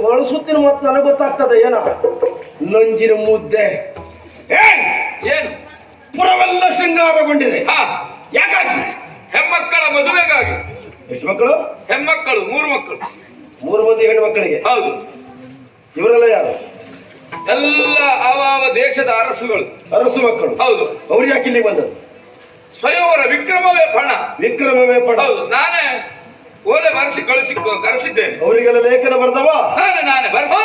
ಬಳಸುತ್ತಿನ ಮತ್ತು ನನಗೆ ಗೊತ್ತಾಗ್ತದೆ ಏನ ನಂಜಿನ ಮುದ್ದೆ ಏನು ಪುರವೆಲ್ಲ ಶೃಂಗಾರಗೊಂಡಿದೆ. ಯಾಕಾಗಿ? ಹೆಣ್ಮಕ್ಕಳ ಮದುವೆಗಾಗಿ. ಎಷ್ಟು ಮಕ್ಕಳು? ಹೆಣ್ಮಕ್ಕಳು 3 ಮಕ್ಕಳು. 3 ಮಂದಿ ಹೆಣ್ಣು ಮಕ್ಕಳಿಗೆ. ಹೌದು. ಇವರೆಲ್ಲ ಯಾರು? ಎಲ್ಲ ಆವ ದೇಶದ ಅರಸುಗಳು. ಅರಸು ಮಕ್ಕಳು. ಹೌದು. ಅವ್ರು ಯಾಕೆ ಇಲ್ಲಿ ಬಂದದ್ದು? ಸ್ವಯಂವರ ವಿಕ್ರಮವೇ ಪಣ. ವಿಕ್ರಮವೇ ಪಣ. ಹೌದು. ನಾನೇ ಓಲೆ ಬರೆಸಿ ಕಳಿಸಿದ್ದೇನೆ. ಅವರಿಗೆಲ್ಲ ಲೇಖನ ಬರ್ದವ? ನಾನೇ ಬರೆಸಿ.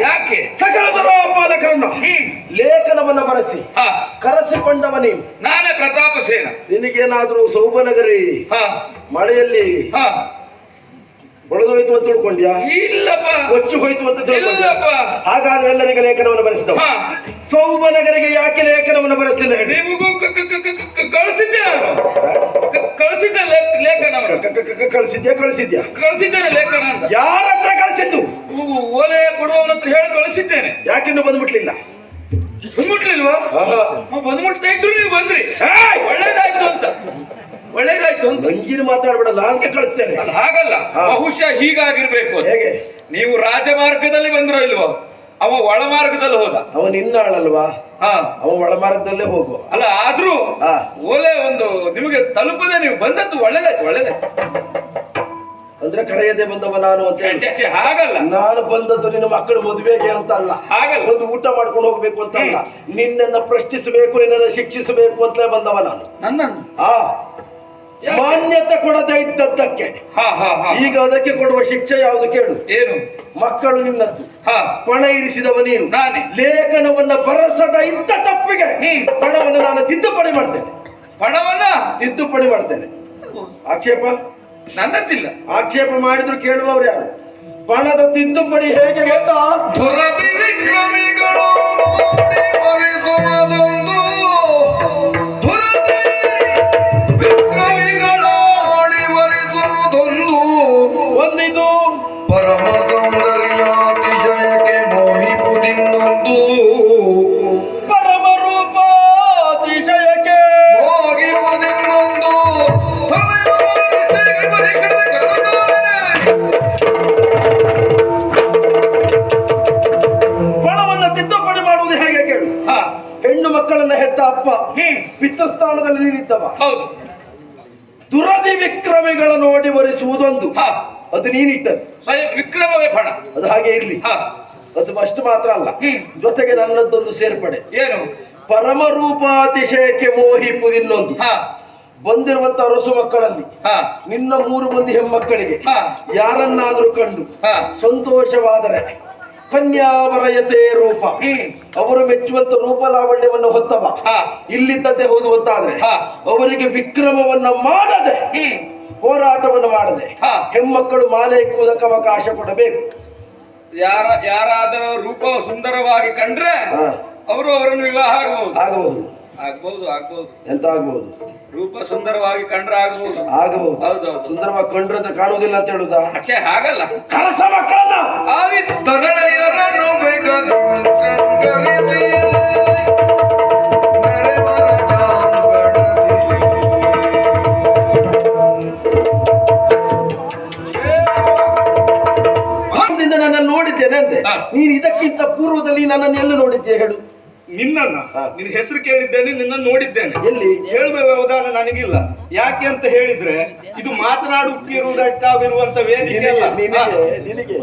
ಯಾಕೆ? ಸಕಲದರ ಪಾಲಕರನ್ನು ಲೇಖನವನ್ನ ಬರೆಸಿ ಕರೆಸಿಕೊಂಡವ ನೀನು. ನಾನೇ ಪ್ರತಾಪ ಸೇನ. ನಿನಗೇನಾದ್ರೂ ಸೌಭನಗರಿ ಮಳೆಯಲ್ಲಿ ಬಳದೋಯ್ತು ಅಂತ ತಿಳ್ಕೊಂಡ್ಯಾ? ಇಲ್ಲಪ್ಪ. ಕೊಚ್ಚು ಹೋಯ್ತು ಅಂತ ತಿಳ್ಕೊಂಡ್ಯಾ? ಇಲ್ಲಪ್ಪ. ಹಾಗಾದ್ರೆ ಎಲ್ಲರಿಗೆ ಲೇಖನವನ್ನು ಬರೆಸಿದವ. ಸೌಭನಗರಿಗೆ ಯಾಕೆ ಲೇಖನವನ್ನು ಬರೆಸಲಿಲ್ಲ ಹೇಳಿ? ನಿಮಗೂ ಕಳಿಸಿದ್ದೆ. ಕಳಿಸಿದ್ದೆ ಲೇಖನ. ಕಳಿಸಿದ್ದೇನೆ ಲೇಖನ ಅಂತ. ಯಾರ ಹತ್ರ ಕಳಿಸಿದ್ದು? ಓಲೆ ಕೊಡುವವನ ಹತ್ರ ಹೇಳಿ ಕಳಿಸಿದ್ದೇನೆ. ಯಾಕಿನ್ನು ಬಂದ್ಬಿಟ್ಲಿಲ್ಲ? ಬಂದ್ಬಿಟ್ಲಿಲ್ವಾ? ಬಂದ್ಬಿಡ್ತಾ ಇದ್ರು ನೀವು ಬಂದ್ರಿ. ಒಳ್ಳೇದಾಯ್ತು ಅಂತ ನಂಜಿನ ಮಾತಾಡ್ಬಿಡಲ್ಲ, ಹಂಗೆ ಕಳಿಸ್ತೇನೆ. ಅಲ್ಲ, ಹಾಗಲ್ಲ. ಬಹುಶಃ ಹೀಗಾಗಿರ್ಬೇಕು. ಹೇಗೆ? ನೀವು ರಾಜಮಾರ್ಗದಲ್ಲಿ ಬಂದ್ರೋ ಇಲ್ವೋ? ಅವ ಒಳ ಮಾರ್ಗದಲ್ಲಿ ಹೋದ. ಅವ ನಿನ್ನ ಆಳಲ್ವಾ? ಅವ ಒಳ ಮಾರ್ಗದಲ್ಲೇ ಹೋಗುವ. ಅಲ್ಲ, ಆದ್ರೂ ಓಲೆ ಒಂದು ನಿಮಗೆ ತಲುಪದೆ ನೀವು ಬಂದದ್ದು ಒಳ್ಳೇದಾಯ್ತು. ಅಂದ್ರೆ ಕರೆಯದೆ ಬಂದವ ನಾನು ಅಂತ ಹೇಳಿ. ಹಾಗಲ್ಲ. ನಾನು ಬಂದದ್ದು ನಿನ್ನ ಮಕ್ಕಳು ಮದುವೆಗೆ ಅಂತ ಅಲ್ಲ. ಹಾಗಲ್ಲ. ಒಂದು ಊಟ ಮಾಡ್ಕೊಂಡು ಹೋಗ್ಬೇಕು ಅಂತ ಅಲ್ಲ. ನಿನ್ನನ್ನ ಪ್ರಶ್ನಿಸಬೇಕು, ನಿನ್ನನ್ನು ಶಿಕ್ಷಿಸಬೇಕು ಅಂತಲೇ ಬಂದವ ನಾನು. ನನ್ನನ್ನು ಮಾನ್ಯತೆ ಕೊಡದೇ ಇದ್ದದ್ದಕ್ಕೆ ಈಗ ಅದಕ್ಕೆ ಕೊಡುವ ಶಿಕ್ಷೆ ಯಾವುದು ಕೇಳು? ಏನು? ಮಕ್ಕಳು ನಿನ್ನದ್ದು, ಪಣ ಇರಿಸಿದವ ನೀನು. ಲೇಖನವನ್ನ ಬರೆಸದ ಇದ್ದ ತಪ್ಪಿಗೆ ಪಣವನ್ನು ನಾನು ತಿದ್ದುಪಡಿ ಮಾಡ್ತೇನೆ. ಪಣವನ್ನ ತಿದ್ದುಪಡಿ ಮಾಡ್ತೇನೆ. ಆಕ್ಷೇಪ ನನ್ನದಿಲ್ಲ. ಆಕ್ಷೇಪ ಮಾಡಿದ್ರು ಕೇಳುವವ್ರು ಯಾರು? ಪಣದ ತಿದ್ದುಪಡಿ ಹೇಗೆ ಗೊತ್ತಾ? ಒಂದಿದು ಪರಮ ಸೌಂದರ್ಯಾತಿಶಯಕ್ಕೆ ಮೋಹಿಪುದಿನ್ನೊಂದು. ಪರಮ ರೂಪಾತಿಶಯಕ್ಕೆ ಮೋಹಿಪುದಿನ್ನೊಂದು. ಪಣವನ್ನ ತಿದ್ದುಪಡಿ ಮಾಡುವುದು ಹೇಗೆ ಕೇಳು? ಹೆಣ್ಣು ಮಕ್ಕಳನ್ನ ಹೆತ್ತ ಅಪ್ಪ ಪಿತೃಸ್ಥಾನದಲ್ಲಿ ನೀಡಿದ್ದವ. ಹೌದು. ದುರದಿ ವಿಕ್ರಮಿಗಳ ನೋಡಿ ವರಿಸುವುದೊಂದು, ಅದು ನೀನಿಟ್ಟದ್ದು. ವಿಕ್ರಮವೇ ಪಣ. ಅದು ಹಾಗೆ ಇರ್ಲಿ. ಅದು ಅಷ್ಟು ಮಾತ್ರ ಅಲ್ಲ, ಜೊತೆಗೆ ನನ್ನದೊಂದು ಸೇರ್ಪಡೆ. ಏನು? ಪರಮ ರೂಪಾತಿಶಯಕ್ಕೆ ಮೋಹಿಪುದಿನ್ನೊಂದು. ಬಂದಿರುವಂತ ಅರಸು ಮಕ್ಕಳಲ್ಲಿ ನಿನ್ನ 3 ಮಂದಿ ಹೆಮ್ಮಕ್ಕಳಿಗೆ ಯಾರನ್ನಾದ್ರೂ ಕಂಡು ಸಂತೋಷವಾದರೆ ಕನ್ಯಾವರಯತೆ ರೂಪ, ಅವರು ಮೆಚ್ಚುವಂತ ರೂಪ ಲಾವಣ್ಯವನ್ನು ಹೊತ್ತವ ಇಲ್ಲಿದ್ದದ್ದೇ ಹೋಗುವಂತಾದ್ರೆ ಅವರಿಗೆ ವಿಕ್ರಮವನ್ನ ಮಾಡದೆ, ಹೋರಾಟವನ್ನು ಮಾಡದೆ ಹೆಮ್ಮಕ್ಕಳು ಮಾಲೆ ಇಕ್ಕುವುದಕ್ಕೆ ಅವಕಾಶ ಕೊಡಬೇಕು. ಯಾರಾದರೂ ರೂಪ ಸುಂದರವಾಗಿ ಕಂಡ್ರೆ ಅವರನ್ನು ವಿವಾಹ ಆಗಬಹುದು. ಎಂತ ಆಗಬಹುದು? ರೂಪ ಸುಂದರವಾಗಿ ಕಂಡ್ರೆ ಆಗಬಹುದು. ಹೌದು. ಸುಂದರವಾಗಿ ಕಂಡ್ರೆ ಅಂತ ಕಾಣುವುದಿಲ್ಲ ಅಂತ ಹೇಳುದಾ? ಹಾಗಲ್ಲ. ಕಳಸ ಮಕ್ಕಳನ್ನ ನನ್ನನ್ನು ನೋಡಿದ್ದೇನೆ ಅಂತೆ. ನೀನು ಇದಕ್ಕಿಂತ ಪೂರ್ವದಲ್ಲಿ ನನ್ನನ್ನು ಎಲ್ಲ ನೋಡಿದ್ದೆ ಹೇಳು? ನಿನ್ನ ಹೆಸರು ಕೇಳಿದ್ದೇನೆ, ನಿನ್ನ ನೋಡಿದ್ದೇನೆ. ಎಲ್ಲಿ? ಹೇಳುವ ವ್ಯವಧಾನ ನನಗಿಲ್ಲ. ಯಾಕೆ ಅಂತ ಹೇಳಿದ್ರೆ ಇದು ಮಾತನಾಡುತ್ತಿರುವುದಕ್ಕಾಗಿರುವಂತ ವೇದಿಕೆ ಅಲ್ಲ. ನಿನಗೆ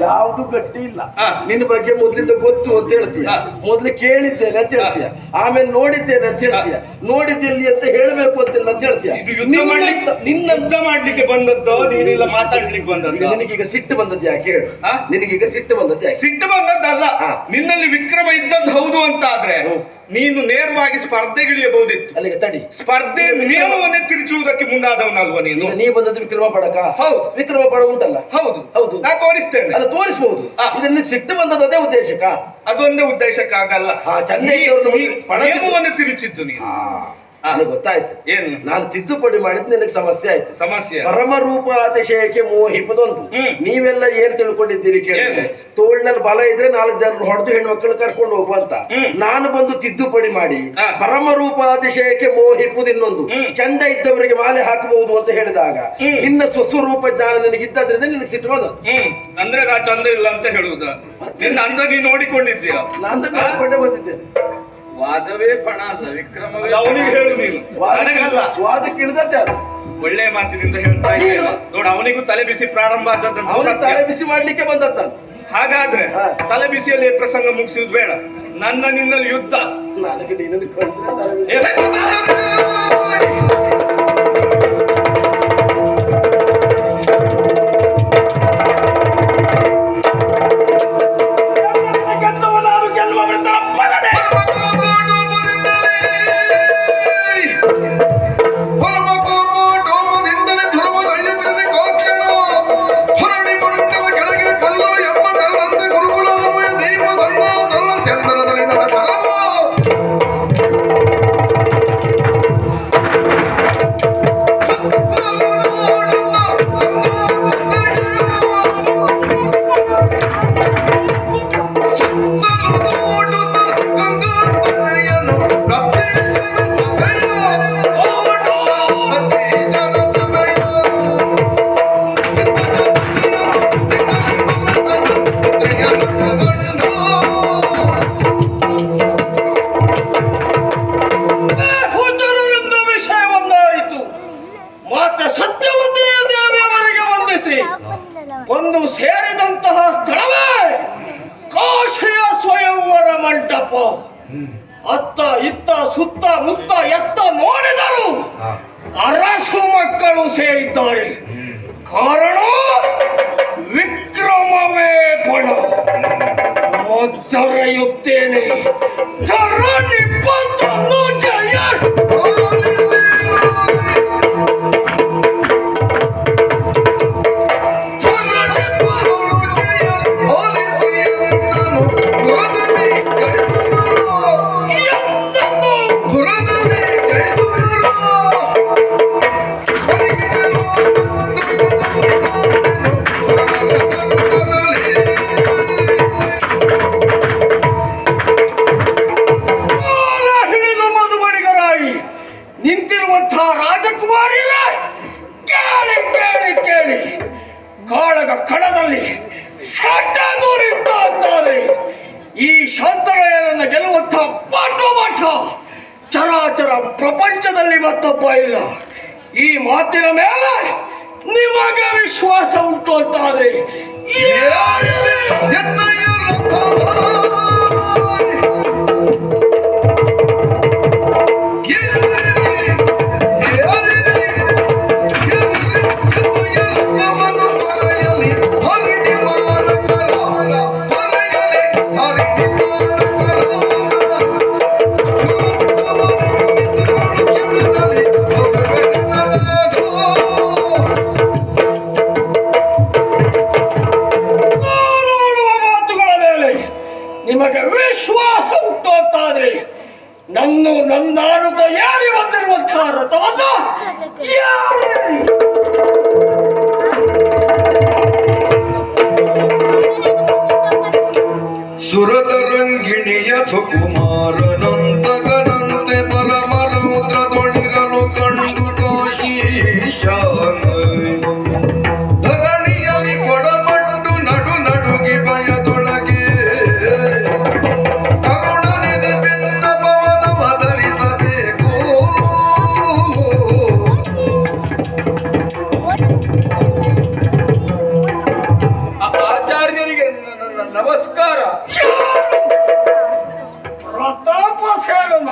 ಯಾವುದು ಗಟ್ಟಿ ಇಲ್ಲ. ನಿನ್ನ ಬಗ್ಗೆ ಮೊದ್ಲಿಂದ ಗೊತ್ತು ಅಂತ ಹೇಳ್ತೀಯ, ಮೊದ್ಲು ಕೇಳಿದ್ದೇನೆ ಅಂತ ಹೇಳ್ತೀಯ, ಆಮೇಲೆ ನೋಡಿದ್ದೇನೆ ಅಂತ ಹೇಳ್ತೀಯ, ನೋಡಿದ್ದೆಲ್ಲಿ ಅಂತ ಹೇಳ್ಬೇಕು ಅಂತಿಲ್ಲ ಅಂತ ಹೇಳ್ತೀಯ. ನಿನ್ನಂತ ಮಾಡ್ಲಿಕ್ಕೆ ಬಂದದ್ದು, ನೀನಿಲ್ಲ ಮಾತಾಡ್ಲಿಕ್ಕೆ ಬಂದದ್ದು. ನಿನಗೀಗ ಸಿಟ್ಟು ಬಂದದ್ದು ಯಾಕೆ ಹೇಳು? ನಿನಗೀಗ ಸಿಟ್ಟು ಬಂದದ್ದು ಯಾಕೆ? ಸಿಟ್ಟು ಬಂದದ್ದಲ್ಲ, ನಿನ್ನಲ್ಲಿ ವಿಕ್ರಮ ಇದ್ದದ್ದು ಹೌದು ಅಂತ ಅಂತ ಆದ್ರೆ ನೀನು ನೇರವಾಗಿ ಸ್ಪರ್ಧೆಗಿಳಿಯಬಹುದಿತ್ತು. ಅಲ್ಲಿಗೆ ತಡಿ, ಸ್ಪರ್ಧೆ ನಿಯಮವನ್ನೇ ತಿರುಚುವುದಕ್ಕೆ ಮುಂದಾದವನಲ್ವ ನೀನು? ಈಗ ನೀ ಬಂದದ್ದು ವಿಕ್ರಮ ಪಡಕ. ಹೌದು, ವಿಕ್ರಮ ಪಡ ಉಂಟಲ್ಲ. ಹೌದು ಹೌದು, ನಾ ತೋರಿಸ್ತೇನೆ. ಅಲ್ಲ ತೋರಿಸಬಹುದು. ಈಗ ನಿನಗೆ ಸಿಟ್ಟು ಬಂದದ್ದು ಅದೇ ಉದ್ದೇಶಕ್ಕ? ಅದೊಂದೇ ಉದ್ದೇಶಕ್ಕಾಗಲ್ಲ. ಚಂದ ನಿಯಮವನ್ನು ತಿರುಚಿದ್ದು ನೀನು. ನನಗೆ ಗೊತ್ತಾಯ್ತು. ಏನು? ನಾನು ತಿದ್ದುಪಡಿ ಮಾಡಿದ್ ನಿನಗೆ ಸಮಸ್ಯೆ ಆಯ್ತು. ಸಮಸ್ಯೆ ಪರಮ ರೂಪ ಅತಿಶಯಕ್ಕೆ ಮೋಹಿಪದೊಂದು. ನೀವೆಲ್ಲ ಏನ್ ತಿಳ್ಕೊಂಡಿದ್ದೀರಿ ಕೇಳಿದ್ರೆ, ತೋಳ್ನಲ್ಲಿ ಬಲ ಇದ್ರೆ 4 ಜನರು ಹೊಡೆದು ಹೆಣ್ಮಕ್ಳು ಕರ್ಕೊಂಡು ಹೋಗುವಂತ. ನಾನು ಬಂದು ತಿದ್ದುಪಡಿ ಮಾಡಿ ಪರಮ ರೂಪ ಅತಿಶಯಕ್ಕೆ ಮೋಹಿಪುದು ಇನ್ನೊಂದು, ಚಂದ ಇದ್ದವರಿಗೆ ಮಾಲೆ ಹಾಕಬಹುದು ಅಂತ ಹೇಳಿದಾಗ ನಿನ್ನ ಸ್ವಸ್ವರೂಪ ಜ್ಞಾನ ನಿನಗಿದ್ದರಿಂದ ನಿನಗೆ ಸಿಟ್ಟು ಬಂದದ್ದು. ಅಂದ್ರೆ ನಾ ಚಂದ ಇಲ್ಲ ಅಂತ ಹೇಳುವುದ? ನಿನ್ನ ಅಂದ ನೀ ನೋಡಿಕೊಂಡಿದ್ದೀಯ? ನಾನು ನೋಡಿಕೊಂಡೇ ಬಂದಿದ್ದೇನೆ. ವಾದವೇ ಪಣ ಅಲ್ಲ, ವಿಕ್ರಮವೇ. ಅವನಿಗೆ ಹೇಳು ನೀನು, ನನಗಲ್ಲ. ವಾದಕ್ಕೆ ಇಳಿದತ್ತೆ ಅದು. ಒಳ್ಳೆ ಮಾತಿನಿಂದ ಹೇಳ್ತಾ ಇದ್ದೀಯ ನೋಡು. ಅವನಿಗೂ ತಲೆ ಬಿಸಿ ಪ್ರಾರಂಭ ಆದದ್ದಂತ ಅವನು ಸತ್ಯ. ತಲೆ ಬಿಸಿ ಮಾಡ್ಲಿಕ್ಕೆ ಬಂದದ್ದು ನಾನು. ಹಾಗಾದ್ರೆ ತಲೆ ಬಿಸಿಯಲ್ಲಿ ಪ್ರಸಂಗ ಮುಗಿಸುವುದು ಬೇಡ. ನನ್ನ ನಿನ್ನಲ್ಲಿ ಯುದ್ಧ. ನನಗೆ ನೀನನ್ನು ಕೊಂದ್ರೆ ತಲೆ ಬಿಸಿ. ಒಂದು ಸೇರಿದಂತಹ ಸ್ಥಳವೇ ಕಾಶಿಯ ಸ್ವಯಂವರ ಮಂಟಪ. ಅತ್ತ ಇತ್ತ ಸುತ್ತ ಮುತ್ತ ಎತ್ತ ನೋಡಿದರು ಅರಸು ಮಕ್ಕಳು ಸೇರಿದ್ದಾರೆ. ಕಾರಣ ವಿಕ್ರಮವೇ ಪಣ. ಮೊದರೆಯುತ್ತೇನೆ. ತರಣಿಪ್ಪತ್ತೊಂದು ಜಯ. ನಿಂತಿರುವಂತಹ ರಾಜಕುಮಾರಿಯರ ಕೇಳಿ ಕೇಳಿ ಕೇಳಿ ಕಾಳಗ ಕಣದಲ್ಲಿ ಸೆಟೆದುರಿದ್ದ ಅಂತಾದ್ರೆ ಈ ಶಾಂತರಾಯನನ್ನು ಗೆಲ್ಲುವಂತಹ ಪಾಠ ಚರಾಚರ ಪ್ರಪಂಚದಲ್ಲಿ ಮತ್ತೊಬ್ಬ ಇಲ್ಲ. ಈ ಮಾತಿನ ಮೇಲೆ ನಿಮಗೆ ವಿಶ್ವಾಸ ಉಂಟು ಅಂತಾದ್ರೆ ನಿಮಗೆ ವಿಶ್ವಾಸ ಉಂಟು ಅಂತಾದ್ರೆ ನಾನು ತಯಾರಿ ಬಂದಿರುವಂತಹ ರಥವನ್ನ ಸುರತರಂಗಿಣಿಯ ಸುಕುಮಾರನಂತಗನಂತೆ ಪರಮರೌದ್ರದೊಳಿರಲು ಕಂಡು ಕಾಶೀಶ ಧರಣಿಯಲ್ಲಿ ಕೊಡಮಟ್ಟು ನಡು ನಡುಗಿ ಭಯದೊಳಗೆ ಕರುಣನಿದೆ ಭಿನ್ನ ಪವನ ಬದಲಿಸಬೇಕು. ಆಚಾರ್ಯರಿಗೆ ನಮಸ್ಕಾರ. ಪ್ರತಾಪ ಸೇರನ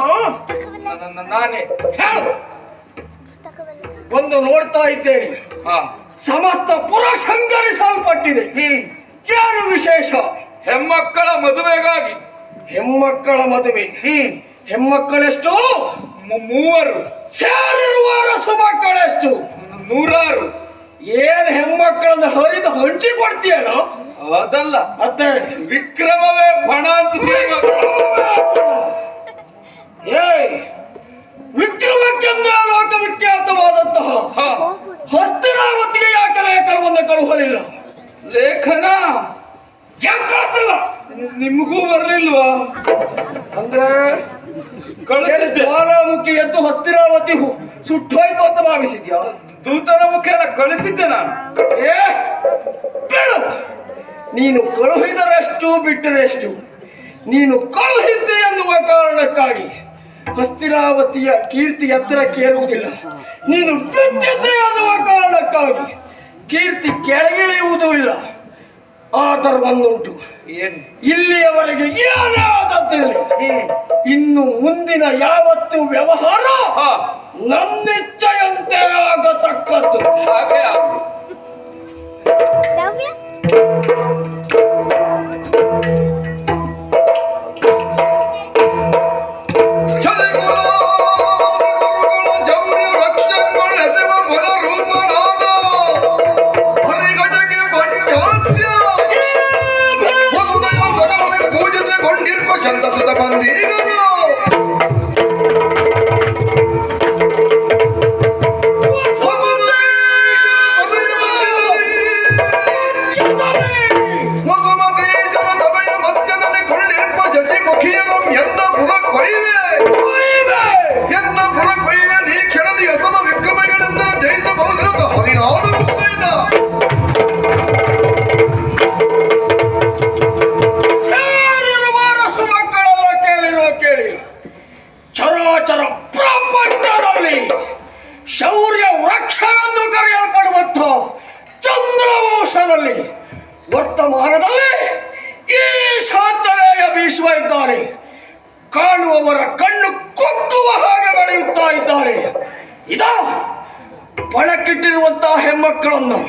ನಾನೇ ಹೇಳು. ಒಂದು ನೋಡ್ತಾ ಇದ್ದೇನೆ, ಸಮಸ್ತ ಪುರ ಸಂಗರಿಸಲ್ಪಟ್ಟಿದೆ. ಏನು ವಿಶೇಷ? ಹೆಮ್ಮಕ್ಕಳ ಮದುವೆಗಾಗಿ ಹೆಮ್ಮಕ್ಕಳ ಮದುವೆ. ಹೆಮ್ಮಕ್ಕಳೆಷ್ಟು? ಮೂವರು. ಸೇರಿರುವ ರಸು ಮಕ್ಕಳೆಷ್ಟು? 106. ಏನ್ ಹೆಮ್ಮಕ್ಕಳನ್ನ ಹರಿದು ಹಂಚಿ ಕೊಡ್ತೀಯನೋ? ಅದಲ್ಲ, ಮತ್ತೆ ವಿಕ್ರಮವೇ ಪಣ ಅಂತ ಏಯ್, ವಿಕ್ರಮಕ್ಕೆಂದೇ ಲೋಕವಿಖ್ಯಾತವಾದಂತಹ ಹಸ್ತಿನಾವತಿಗೆ ಯಾಕೆ ಲೇಖನವನ್ನು ಕಳುಹಲಿಲ್ಲ? ಲೇಖನ ಯಾಕೆ ಕಳಿಸ್ತಿಲ್ಲ? ನಿಮಗೂ ಬರ್ಲಿಲ್ವಾ? ಅಂದ್ರೆ ಕಳಿಸಿದ್ದೆ. ಜ್ವಾಲಾಮುಖಿ ಎದ್ದು ಹಸ್ತಿನಾವತಿ ಸುಟ್ಟೋಯ್ತು ಅಂತ ಭಾವಿಸಿದ್ಯಾ? ದೂತನ ಮುಖೇನ ಕಳಿಸಿದ್ದೆ ನಾನು. ಏ ಬೇಡ, ನೀನು ಕಳುಹಿದರೆಷ್ಟು ಬಿಟ್ಟರೆಷ್ಟು. ನೀನು ಕಳುಹಿದ್ದೆ ಎನ್ನುವ ಕಾರಣಕ್ಕಾಗಿ ಹಸ್ತಿನಾವತಿಯ ಕೀರ್ತಿ ಎತ್ತರಕ್ಕೇರುವುದಿಲ್ಲ. ನೀನು ಬಿಟ್ಟಿದ್ದೆ ಎನ್ನುವ ಕಾರಣಕ್ಕಾಗಿ ಕೀರ್ತಿ ಕೆಳಗಿಳಿಯುವುದೂ ಇಲ್ಲ. ಆದರೂ ಒಂದುಂಟು, ಏನು? ಇಲ್ಲಿಯವರೆಗೆ ಏನೇ ಆದದ್ದಿರಲಿ, ಇನ್ನು ಮುಂದಿನ ಯಾವತ್ತು ವ್ಯವಹಾರ ನನ್ನಿಚ್ಛೆಯಂತೆ ಆಗತಕ್ಕದ್ದು. ಹಾಗೆ ಆಗ್ಲಿ. ಚರಾಚರ ಪ್ರಪಂಚದಲ್ಲಿ ಶೌರ್ಯ ವೃಕ್ಷವೆಂದು ಕರೆಯಲ್ಪಡುವಂಥ ಚಂದ್ರವಂಶದಲ್ಲಿ ವರ್ತಮಾನದಲ್ಲಿ ಈ ಶಾಂತನೆಯ ಭೀಷ್ಮ ಇದ್ದಾನೆ. ಕಾಣುವವರ ಕಣ್ಣು ಕುಕ್ಕುವ ಹಾಗೆ ಬೆಳೆಯುತ್ತಾ ಇದ್ದಾರೆ. ಇದಾ ಪಣಕ್ಕಿಟ್ಟಿರುವಂತಹ ಹೆಮ್ಮಕ್ಕಳನ್ನು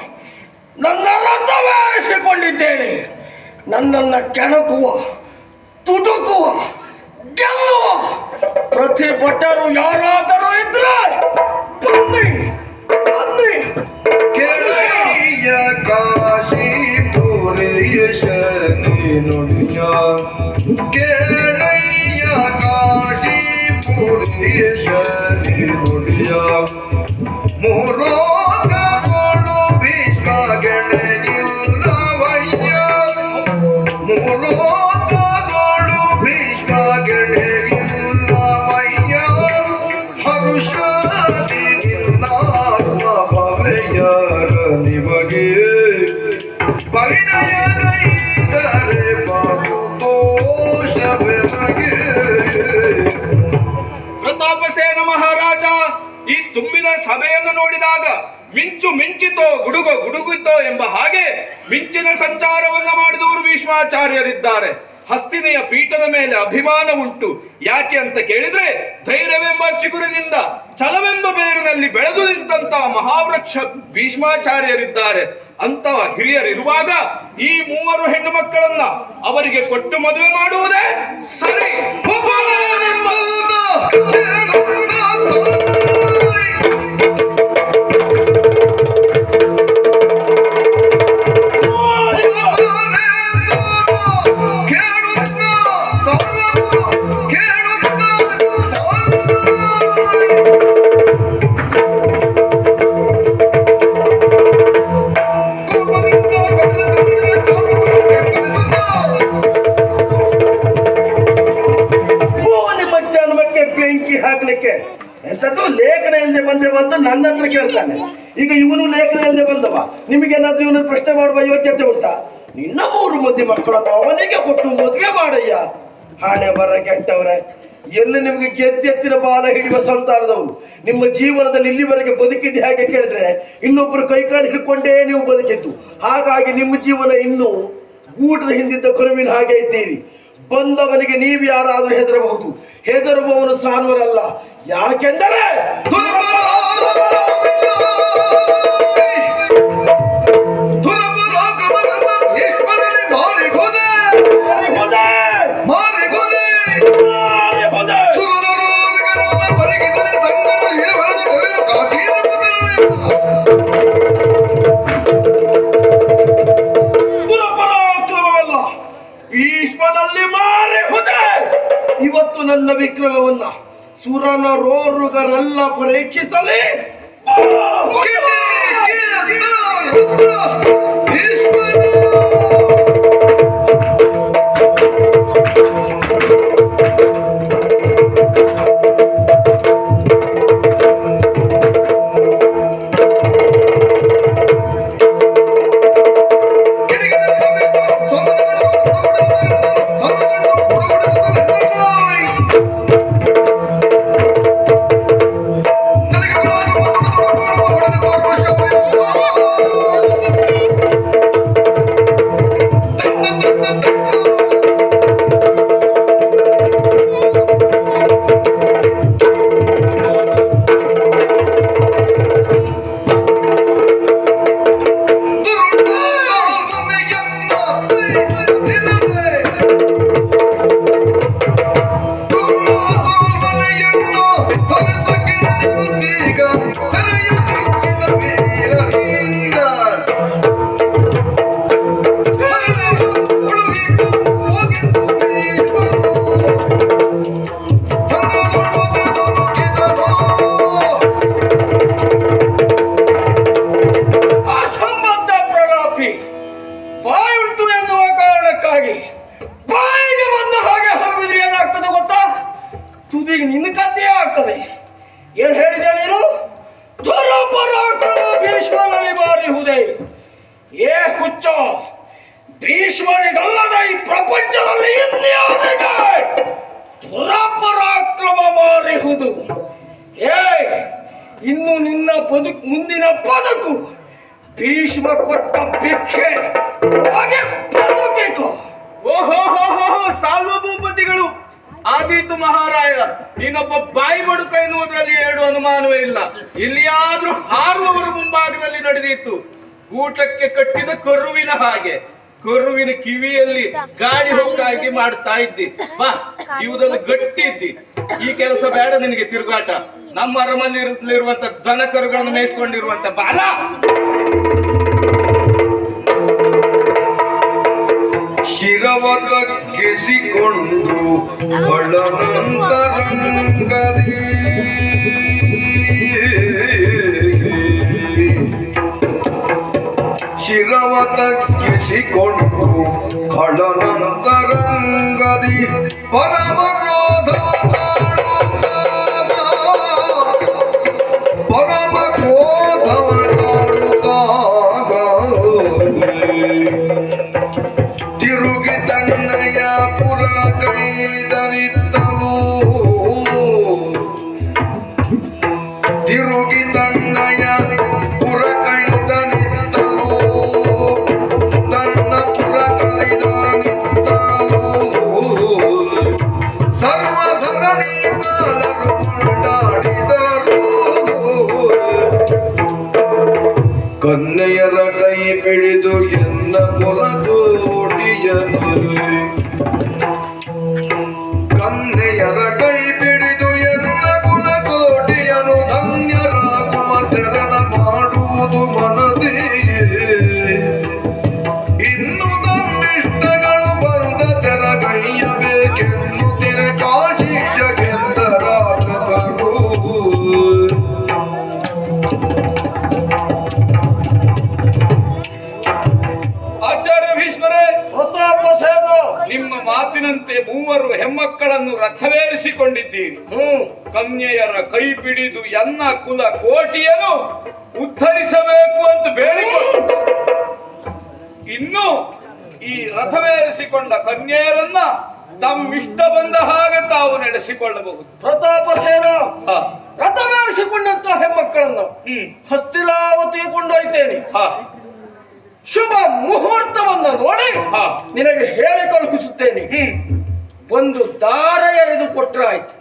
ನನ್ನ ರಥವೇರಿಸಿಕೊಂಡಿದ್ದೇನೆ. ನನ್ನನ್ನು ಕೆಣಕುವ, ತುಟುಕುವ, ಗೆಲ್ಲುವ ಪ್ರತಿಭಟರು ಯಾರಾದರೂ ಇದ್ರೆ ಬನ್ನಿ ಬನ್ನಿ. ಕೆಳಯ್ಯ ಕಾಶಿಪುರಿಯ ಶನಿ ನುಡಿಯ, ಕೆಳಯ್ಯ ಕಾಶಿಪುರಿಯ ಶನಿ ನುಡಿಯ, ಮೂಲೋಕದೊಳು ಭೀಷ್ಮ ಗೆಳೆಯಿಲ್ಲವಯ್ಯ, ಮೂಲೋಕದೊಳು ಭೀಷ್ಮ ಗೆಳೆಯಿಲ್ಲವಯ್ಯ, ಹರುಷದಿ ನಿನ್ನಾತ್ಮ ಭವೆಯರ ನಿಮಗೆ ಪರಿಣಯಗೈದರೆ ಬಹುತೋಷವೇ ಮಗೆ. ಪ್ರತಾಪಸೇನ ಮಹಾರಾಜ ಈ ತುಂಬಿದ ಸಭೆಯನ್ನು ನೋಡಿದಾಗ ಮಿಂಚು ಮಿಂಚಿತೋ ಗುಡುಗು ಗುಡುಗುತ್ತೋ ಎಂಬ ಹಾಗೆ ಮಿಂಚಿನ ಸಂಚಾರವನ್ನು ಮಾಡಿದವರು ಭೀಷ್ಮಾಚಾರ್ಯರಿದ್ದಾರೆ. ಹಸ್ತಿನೆಯ ಪೀಠದ ಮೇಲೆ ಅಭಿಮಾನ ಉಂಟು. ಯಾಕೆ ಅಂತ ಕೇಳಿದ್ರೆ ಧೈರ್ಯವೆಂಬ ಚಿಗುರಿನಿಂದ ಛಲವೆಂಬ ಬೇರಿನಲ್ಲಿ ಬೆಳೆದು ನಿಂತಹ ಮಹಾವೃಕ್ಷ ಭೀಷ್ಮಾಚಾರ್ಯರಿದ್ದಾರೆ. ಅಂತ ಹಿರಿಯರಿರುವಾಗ ಈ ಮೂವರು ಹೆಣ್ಣು ಮಕ್ಕಳನ್ನ ಅವರಿಗೆ ಕೊಟ್ಟು ಮದುವೆ ಮಾಡುವುದೇ ಸರಿ. ಹಾಕ್ಲಿಕ್ಕೆ ಎಂತದ್ದು ಲೇಖನ ಇಲ್ಲದೆ ಬಂದೇವ ಅಂತ ನನ್ನ ಹತ್ರ ಕೇಳ್ತಾನೆ. ಈಗ ಇವನು ಲೇಖನ ಇಲ್ಲದೆ ಬಂದವ, ನಿಮಗೇನಾದ್ರೂ ಇವನು ಪ್ರಶ್ನೆ ಮಾಡುವ ಯೋಗ್ಯತೆ ಉಂಟಾ? ನಿನ್ನ 3 ಮಂದಿ ಮಕ್ಕಳನ್ನು ಅವನಿಗೆ ಕೊಟ್ಟು ಮದುವೆ ಮಾಡಯ್ಯ. ಹಾಣೆ ಬರ ಕೆಟ್ಟವ್ರೆ, ಎಲ್ಲಿ ನಿಮಗೆ ಗೆದ್ದೆತ್ತಿನ ಬಾಲ ಹಿಡಿಯುವ ಸಂತಾನದವರು ನಿಮ್ಮ ಜೀವನದಲ್ಲಿ ಇಲ್ಲಿವರೆಗೆ ಬದುಕಿದ್ದು ಹೇಗೆ ಕೇಳಿದ್ರೆ ಇನ್ನೊಬ್ಬರು ಕೈಕಾಲು ಹಿಡ್ಕೊಂಡೇ ನೀವು ಬದುಕಿತ್ತು. ಹಾಗಾಗಿ ನಿಮ್ಮ ಜೀವನ ಇನ್ನೂ ಗೂಟದ ಹಿಂದಿದ್ದ ಕರುವಿನ ಹಾಗೆ ಇದ್ದೀರಿ. ಬಂದವನಿಗೆ ನೀವು ಯಾರಾದರೂ ಹೆದರಬಹುದು, ಹೆದರುವವನು ಸಾನ್ವರಲ್ಲ. ಯಾಕೆಂದರೆ ಮಾರಿಗೋದೆ ಯುದ್ಧದಲ್ಲಿ ಮಾರಿಹುದೆ. ಇವತ್ತು ನನ್ನ ವಿಕ್ರಮವನ್ನ ಸುರನ ರೋರುಗರೆಲ್ಲ ಪರೀಕ್ಷಿಸಲಿ. ಬಾಯಿಗೆ ಬಂದ ಹಾಗೆ ಹರಬಿದ್ರೆ ಏನಾಗ್ತದೆ ಗೊತ್ತಾ? ತುದಿಗೆ ನಿನ್ನ ಕಥೆಯೇ ಆಗ್ತದೆ. ಏನ್ ಹೇಳಿದೆ ನೀನು? ದುರಪರಾಕ್ರಮ ಭೀಷ್ಮನಲ್ಲಿ ಬಾರಿಹುದೆ. ಏ ಹುಚ್ಚ, ಭೀಷ್ಮನಿಗಲ್ಲದ ಈ ಪ್ರಪಂಚದಲ್ಲಿ ಇನ್ಯಾರಿಗೆ ದುರಪರಾಕ್ರಮ ಮಾರಿಹುದು. ಇನ್ನು ನಿನ್ನ ಮುಂದಿನ ಬದುಕು ಭೀಷ್ಮ ಕೊಟ್ಟ ಭಿಕ್ಷೆ ಹಾಗೆ ಬದುಕಬೇಕು. ಓಹೋ ಸಾರ್ವಭೌಮತಿಗಳು ಆದೀತು ಮಹಾರಾಯ. ನೀನೊಬ್ಬ ಬಾಯಿ ಬಡುಕ ಎನ್ನುವುದರಲ್ಲಿ ಎರಡು ಅನುಮಾನವೇ ಇಲ್ಲ. ಇಲ್ಲಿಯಾದ್ರೂ ಹಾರುವವರ ಮುಂಭಾಗದಲ್ಲಿ ನಡೆದಿತ್ತು. ಗೂಟಕ್ಕೆ ಕಟ್ಟಿದ ಕರುವಿನ ಹಾಗೆ ಕರುವಿನ ಕಿವಿಯಲ್ಲಿ ಗಾಡಿ ಹೊಕ್ಕಾಗಿ ಮಾಡ್ತಾ ಇದ್ದಿ. ಬಾ, ಜೀವದಲ್ಲಿ ಗಟ್ಟಿ ಇದ್ದಿ. ಈ ಕೆಲಸ ಬೇಡ ನಿನಗೆ ತಿರುಗಾಟ. ನಮ್ಮ ಅರಮನೆಯಲ್ಲಿರುವಂತ ದನ ಕರುಗಳನ್ನು ಮೇಯಿಸ್ಕೊಂಡಿರುವಂತ ಬಾಲ. ಶಿರವ ತಗ್ಗಿಸಿಕೊಂಡು ಕಳ್ಳನಂತರಂಗದಿ ಶಿರವ ತಗ್ಗಿಸಿಕೊಂಡು ಕಳ್ಳನಂತರಂಗದಿ ಪರಮಕ್ರೋಧ ತಿರುಗಿ ತನ್ನಯ ಪುರ ಕೈದರಿತ್ತಲು ತಿರುಗಿ ತನ್ನಯ ಪುರ ಕೈದರಿತ್ತಲು ತನ್ನ ಪುರ ಕೈದರಿತ್ತಲು ಸರ್ವಧರಣಿ ಮಾಲರು ಕೊಂಡಾಡಿದರು. ಕನ್ನೆಯರ ಕೈ ಪಿಡಿದು ಎನ್ನ ಕುಲಕೋಟಿಯನು ಕನ್ನೆಯರ ಕೈ ಪಿಡಿದು ಎನ್ನ ಕುಲಕೋಟಿಯನು ಧನ್ಯರಾಗುವ ತೆರನ ಮಾಡುವುದು ಮನದಿಯೇ. ಇನ್ನು ತಮ್ಮಿಷ್ಟಗಳು ಬಂದ ತೆರಗೈಯಬೇಕೆನ್ನುತ್ತಿರೆ ಕಾಶಿ ಜಗೆಂದರಾಗದರು. ನಿಮ್ಮ ಮಾತಿನಂತೆ ಮೂವರು ಹೆಮ್ಮಕ್ಕಳನ್ನು ರಥವೇರಿಸಿಕೊಂಡಿದ್ದೀರಿ. ಕನ್ಯೆಯರ ಕೈ ಬಿಡಿದು ಎನ್ನ ಕುಲ ಕೋಟಿಯನ್ನು ಉದ್ಧರಿಸಬೇಕು ಅಂತ ಬೇಡಿಕೊಂಡು ಇನ್ನು ಈ ರಥವೇರಿಸಿಕೊಂಡ ಕನ್ಯೆಯರನ್ನ ತಮ್ಮಿಷ್ಟ ಬಂದ ಹಾಗೆ ತಾವು ನಡೆಸಿಕೊಳ್ಳಬಹುದು. ಪ್ರತಾಪ ಸೇನ ರಥವೇರಿಸಿಕೊಂಡಂತ ಹೆಮ್ಮಕ್ಕಳನ್ನು ಹಸ್ತಿನಾವತಿಗೆ ಕೊಂಡೊಯ್ತೇನೆ. ಶುಭ ಮುಹೂರ್ತವನ್ನು ನೋಡಿ ನಿನಗೆ ಹೇಳಿ ಕಳುಹಿಸುತ್ತೇನೆ. ಒಂದು ದಾರ ಎರೆದು ಕೊಟ್ಟರೆ ಆಯ್ತು.